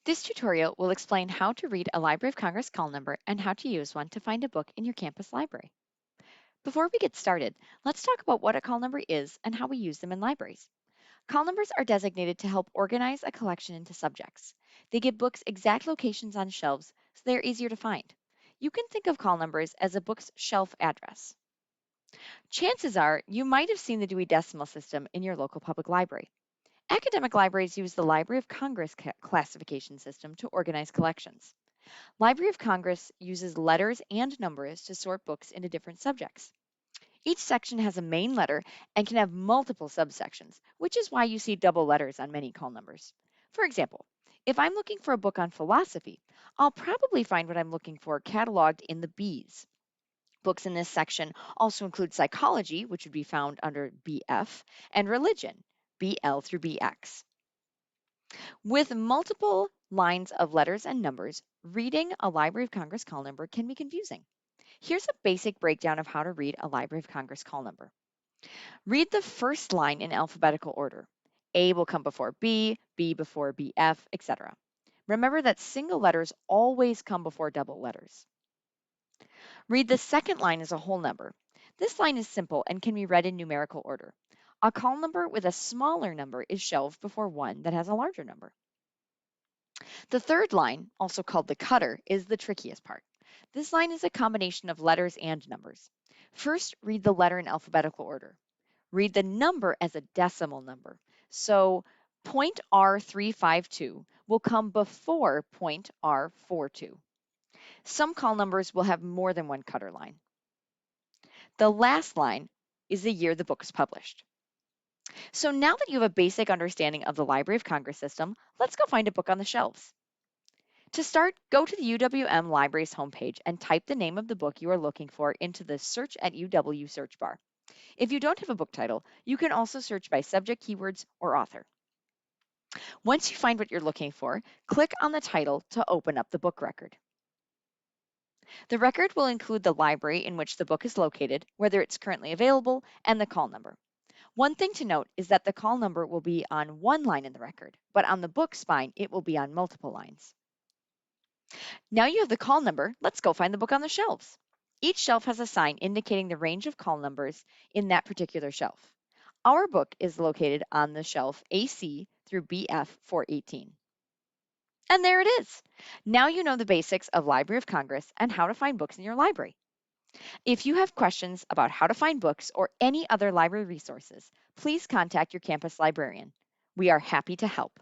This tutorial will explain how to read a Library of Congress call number and how to use one to find a book in your campus library. Before we get started, let's talk about what a call number is and how we use them in libraries. Call numbers are designated to help organize a collection into subjects. They give books exact locations on shelves so they are easier to find. You can think of call numbers as a book's shelf address. Chances are you might have seen the Dewey Decimal System in your local public library. Academic libraries use the Library of Congress classification system to organize collections. Library of Congress uses letters and numbers to sort books into different subjects. Each section has a main letter and can have multiple subsections, which is why you see double letters on many call numbers. For example, if I'm looking for a book on philosophy, I'll probably find what I'm looking for cataloged in the Bs. Books in this section also include psychology, which would be found under BF, and religion, BL through BX. With multiple lines of letters and numbers, reading a Library of Congress call number can be confusing. Here's a basic breakdown of how to read a Library of Congress call number. Read the first line in alphabetical order. A will come before B, B before BF, etc. Remember that single letters always come before double letters. Read the second line as a whole number. This line is simple and can be read in numerical order. A call number with a smaller number is shelved before one that has a larger number. The third line, also called the cutter, is the trickiest part. This line is a combination of letters and numbers. First, read the letter in alphabetical order. Read the number as a decimal number. So point R352 will come before point R42. Some call numbers will have more than one cutter line. The last line is the year the book was published. So now that you have a basic understanding of the Library of Congress system, let's go find a book on the shelves. To start, go to the UWM Libraries homepage and type the name of the book you are looking for into the Search at UW search bar. If you don't have a book title, you can also search by subject keywords or author. Once you find what you're looking for, click on the title to open up the book record. The record will include the library in which the book is located, whether it's currently available, and the call number. One thing to note is that the call number will be on one line in the record, but on the book spine, it will be on multiple lines. Now you have the call number, let's go find the book on the shelves. Each shelf has a sign indicating the range of call numbers in that particular shelf. Our book is located on the shelf AC through BF 418. And there it is. Now you know the basics of Library of Congress and how to find books in your library. If you have questions about how to find books or any other library resources, please contact your campus librarian. We are happy to help.